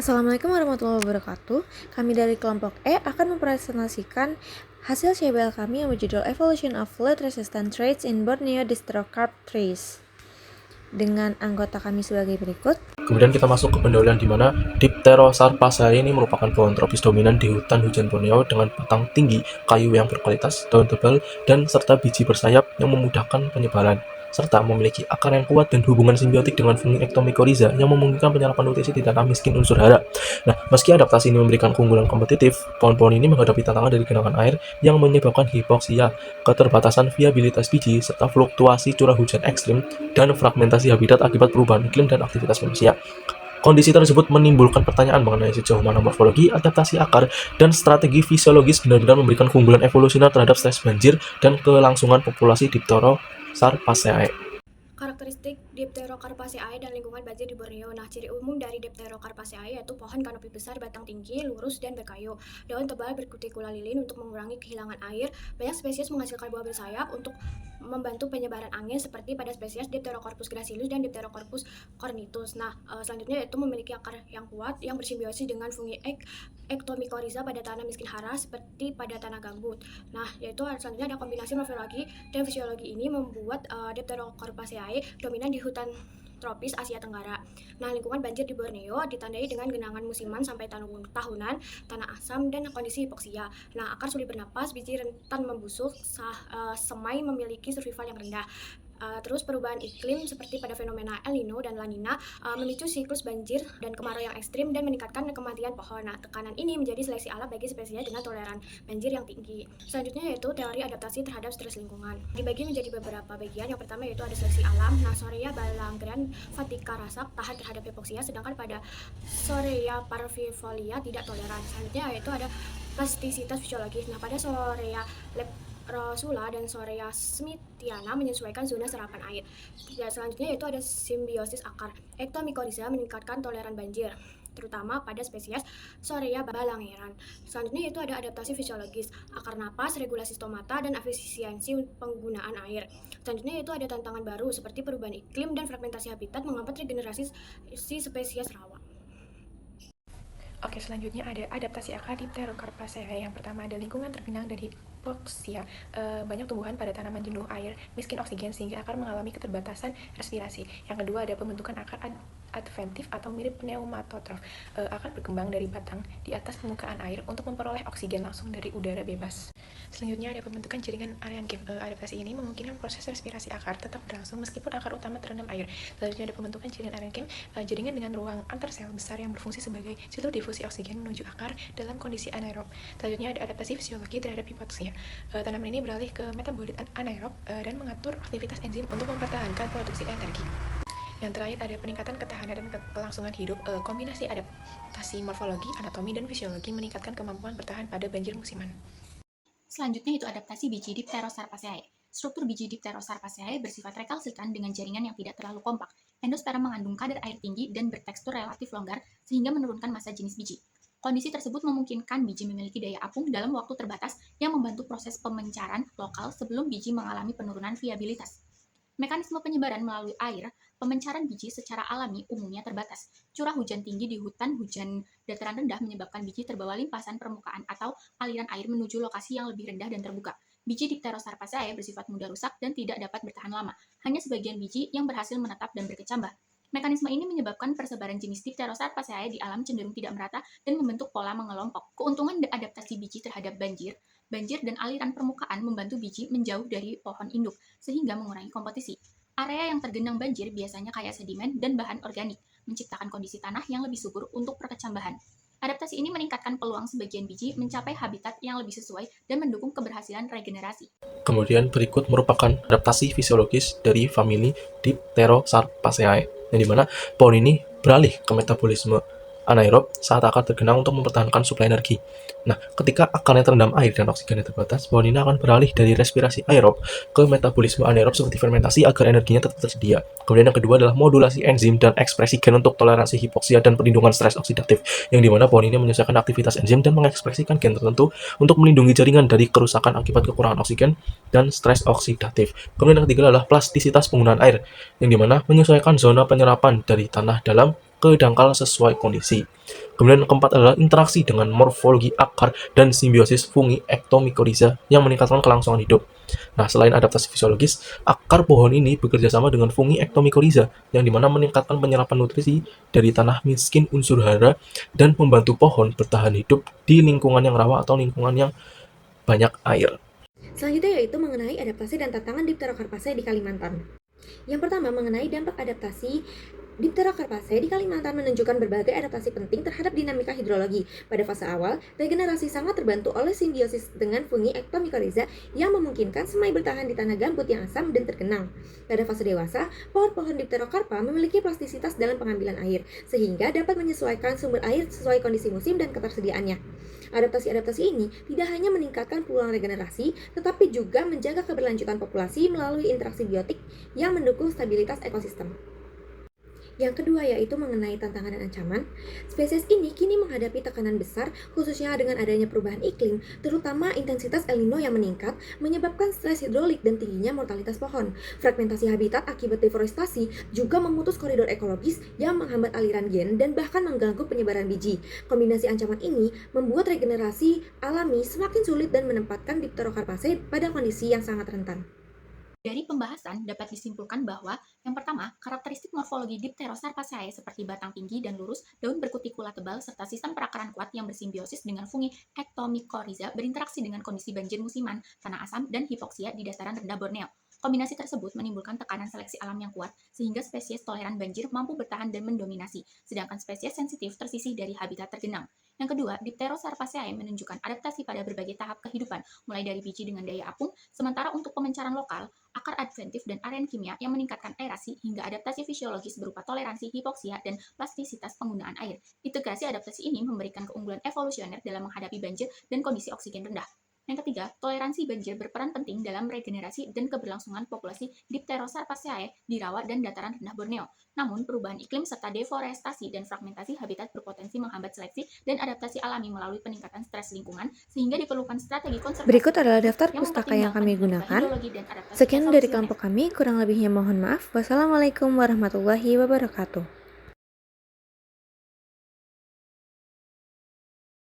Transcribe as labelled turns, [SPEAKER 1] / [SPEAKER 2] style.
[SPEAKER 1] Assalamualaikum warahmatullahi wabarakatuh. Kami dari kelompok E akan mempresentasikan hasil CBL kami yang berjudul Evolution of Flood Resistant Traits in Borneo Dipterocarp Trees dengan anggota kami sebagai berikut.
[SPEAKER 2] Kemudian kita masuk ke pendahuluan di mana Dipterosarpaceae ini merupakan pohon tropis dominan di hutan hujan Borneo dengan batang tinggi, kayu yang berkualitas, daun tebal, dan serta biji bersayap yang memudahkan penyebaran, serta memiliki akar yang kuat dan hubungan simbiotik dengan fungi Ectomycorrhiza yang memungkinkan penyerapan nutrisi di tanah miskin unsur hara. Nah, meski adaptasi ini memberikan keunggulan kompetitif, pohon-pohon ini menghadapi tantangan dari genangan air yang menyebabkan hipoksia, keterbatasan viabilitas biji, serta fluktuasi curah hujan ekstrim dan fragmentasi habitat akibat perubahan iklim dan aktivitas manusia. Kondisi tersebut menimbulkan pertanyaan mengenai sejauh mana morfologi, adaptasi akar, dan strategi fisiologis benar-benar memberikan keunggulan evolusioner terhadap stres banjir dan kelangsungan populasi Dipterosarpaceae.
[SPEAKER 3] Karakteristik Dipterocarpaceae dan lingkungan banjir di Borneo. Nah, ciri umum dari Dipterocarpaceae yaitu pohon kanopi besar, batang tinggi, lurus, dan berkayu. Daun tebal berkutikula lilin untuk mengurangi kehilangan air. Banyak spesies menghasilkan buah bersayap untuk membantu penyebaran angin seperti pada spesies Dipterocarpus gracillus dan Dipterocarpus cornutus. Nah, selanjutnya yaitu memiliki akar yang kuat yang bersimbiosis dengan fungi Ectomycorrhiza pada tanah miskin hara seperti pada tanah gambut. Nah, yaitu selanjutnya ada kombinasi morfologi dan fisiologi ini membuat Dipterocarpaceae dominan di hutan tropis Asia Tenggara. Nah, lingkungan banjir di Borneo ditandai dengan genangan musiman sampai tahunan, tanah asam, dan kondisi hipoksia. Nah, akar sulit bernapas, biji rentan membusuk, semai memiliki survival yang rendah. Terus perubahan iklim seperti pada fenomena El Nino dan La Nina memicu siklus banjir dan kemarau yang ekstrim dan meningkatkan kematian pohon. Nah, tekanan ini menjadi seleksi alam bagi spesies dengan toleran banjir yang tinggi. Selanjutnya yaitu teori adaptasi terhadap stres lingkungan. Dibagi menjadi beberapa bagian. Yang pertama yaitu ada seleksi alam. Nah, Sorea balanggeran fatica rasak tahan terhadap hipoksia, sedangkan pada Sorea parvifolia tidak toleran. Selanjutnya yaitu ada plastisitas fisiologis. Nah, pada Sorea Rosula dan Sorea smithiana menyesuaikan zona serapan air. Ya, selanjutnya yaitu ada simbiosis akar. Ectomycorrhiza meningkatkan toleran banjir, terutama pada spesies Sorea balangeran. Selanjutnya yaitu ada adaptasi fisiologis, akar napas, regulasi stomata, dan efisiensi penggunaan air. Selanjutnya yaitu ada tantangan baru seperti perubahan iklim dan fragmentasi habitat menghambat regenerasi spesies rawa.
[SPEAKER 4] Oke, selanjutnya ada adaptasi akar Dipterocarpaceae. Yang pertama ada lingkungan tergenang dari hipoksia, banyak tumbuhan pada tanaman jenuh air, miskin oksigen sehingga akar mengalami keterbatasan respirasi. Yang kedua ada pembentukan akar adventif atau mirip pneumatotrof, akar berkembang dari batang di atas permukaan air untuk memperoleh oksigen langsung dari udara bebas. Selanjutnya ada pembentukan jaringan arenkym. Adaptasi ini memungkinkan proses respirasi akar tetap berlangsung meskipun akar utama terendam air. Selanjutnya ada pembentukan jaringan arenkym, jaringan dengan ruang antar sel besar yang berfungsi sebagai situ difusi oksigen menuju akar dalam kondisi anaerob. Selanjutnya ada adaptasi fisiologi terhadap hipoksia. Tanaman ini beralih ke metabolit anaerob dan mengatur aktivitas enzim untuk mempertahankan produksi energi. Yang terakhir ada peningkatan ketahanan dan kelangsungan hidup. Kombinasi adaptasi morfologi, anatomi, dan fisiologi meningkatkan kemampuan bertahan pada banjir musiman.
[SPEAKER 5] Selanjutnya itu adaptasi biji Dipterosarpaceae. Struktur biji Dipterosarpaceae bersifat rekalsitan dengan jaringan yang tidak terlalu kompak. Endosperma mengandung kadar air tinggi dan bertekstur relatif longgar sehingga menurunkan massa jenis biji. Kondisi tersebut memungkinkan biji memiliki daya apung dalam waktu terbatas yang membantu proses pemencaran lokal sebelum biji mengalami penurunan viabilitas. Mekanisme penyebaran melalui air, pemencaran biji secara alami umumnya terbatas. Curah hujan tinggi di hutan hujan dataran rendah menyebabkan biji terbawa limpasan permukaan atau aliran air menuju lokasi yang lebih rendah dan terbuka. Biji Dipterosarpaceae bersifat mudah rusak dan tidak dapat bertahan lama. Hanya sebagian biji yang berhasil menetap dan berkecambah. Mekanisme ini menyebabkan persebaran jenis Dipterosarpaceae di alam cenderung tidak merata dan membentuk pola mengelompok. Keuntungan adaptasi biji terhadap banjir dan aliran permukaan membantu biji menjauh dari pohon induk, sehingga mengurangi kompetisi. Area yang tergenang banjir biasanya kaya sedimen dan bahan organik, menciptakan kondisi tanah yang lebih subur untuk perkecambahan. Adaptasi ini meningkatkan peluang sebagian biji mencapai habitat yang lebih sesuai dan mendukung keberhasilan regenerasi.
[SPEAKER 2] Kemudian berikut merupakan adaptasi fisiologis dari famili Dipterosarpaceae, yang dimana pohon ini beralih ke metabolisme anaerob saat akar tergenang untuk mempertahankan suplai energi. Nah, ketika akarnya terendam air dan oksigennya terbatas, pohon ini akan beralih dari respirasi aerob ke metabolisme anaerob seperti fermentasi agar energinya tetap tersedia. Kemudian yang kedua adalah modulasi enzim dan ekspresi gen untuk toleransi hipoksia dan perlindungan stres oksidatif, yang dimana pohon ini menyesuaikan aktivitas enzim dan mengekspresikan gen tertentu untuk melindungi jaringan dari kerusakan akibat kekurangan oksigen dan stres oksidatif. Kemudian yang ketiga adalah plastisitas penggunaan air, yang dimana menyesuaikan zona penyerapan dari tanah dalam ke dangkal sesuai kondisi. Kemudian yang keempat adalah interaksi dengan morfologi akar dan simbiosis fungi ectomycorrhiza yang meningkatkan kelangsungan hidup. Nah, selain adaptasi fisiologis, akar pohon ini bekerja sama dengan fungi ectomycorrhiza yang dimana meningkatkan penyerapan nutrisi dari tanah miskin unsur hara dan membantu pohon bertahan hidup di lingkungan yang rawa atau lingkungan yang banyak air.
[SPEAKER 1] Selanjutnya yaitu mengenai adaptasi dan tantangan Dipterocarpaceae di Kalimantan. Yang pertama, mengenai dampak adaptasi Dipterocarpaceae di Kalimantan menunjukkan berbagai adaptasi penting terhadap dinamika hidrologi. Pada fase awal, regenerasi sangat terbantu oleh simbiosis dengan fungi ectomycorrhiza yang memungkinkan semai bertahan di tanah gambut yang asam dan tergenang. Pada fase dewasa, pohon-pohon Dipterocarpa memiliki plastisitas dalam pengambilan air, sehingga dapat menyesuaikan sumber air sesuai kondisi musim dan ketersediaannya. Adaptasi-adaptasi ini tidak hanya meningkatkan peluang regenerasi, tetapi juga menjaga keberlanjutan populasi melalui interaksi biotik yang mendukung stabilitas ekosistem. Yang kedua yaitu mengenai tantangan dan ancaman. Spesies ini kini menghadapi tekanan besar khususnya dengan adanya perubahan iklim, terutama intensitas El Nino yang meningkat menyebabkan stres hidrolik dan tingginya mortalitas pohon. Fragmentasi habitat akibat deforestasi juga memutus koridor ekologis yang menghambat aliran gen dan bahkan mengganggu penyebaran biji. Kombinasi ancaman ini membuat regenerasi alami semakin sulit dan menempatkan Dipterocarpaceae pada kondisi yang sangat rentan.
[SPEAKER 5] Dari pembahasan dapat disimpulkan bahwa yang pertama, karakteristik morfologi Dipterocarpaceae seperti batang tinggi dan lurus, daun berkutikula tebal, serta sistem perakaran kuat yang bersimbiosis dengan fungi ectomycorrhiza berinteraksi dengan kondisi banjir musiman, tanah asam, dan hipoksia di dataran rendah Borneo. Kombinasi tersebut menimbulkan tekanan seleksi alam yang kuat, sehingga spesies toleran banjir mampu bertahan dan mendominasi, sedangkan spesies sensitif tersisih dari habitat tergenang. Yang kedua, Dipterocarpaceae menunjukkan adaptasi pada berbagai tahap kehidupan, mulai dari biji dengan daya apung, sementara untuk pemencaran lokal, akar adventif dan aren kimia yang meningkatkan aerasi hingga adaptasi fisiologis berupa toleransi hipoksia dan plastisitas penggunaan air. Integrasi adaptasi ini memberikan keunggulan evolusioner dalam menghadapi banjir dan kondisi oksigen rendah. Yang ketiga, toleransi banjir berperan penting dalam regenerasi dan keberlangsungan populasi Dipterocarpaceae di rawa dan dataran rendah Borneo. Namun, perubahan iklim serta deforestasi dan fragmentasi habitat berpotensi menghambat seleksi dan adaptasi alami melalui peningkatan stres lingkungan, sehingga diperlukan strategi konservasi.
[SPEAKER 1] Berikut adalah daftar pustaka yang kami gunakan. Sekian dari kelompok kami, kurang lebihnya mohon maaf. Wassalamualaikum warahmatullahi wabarakatuh.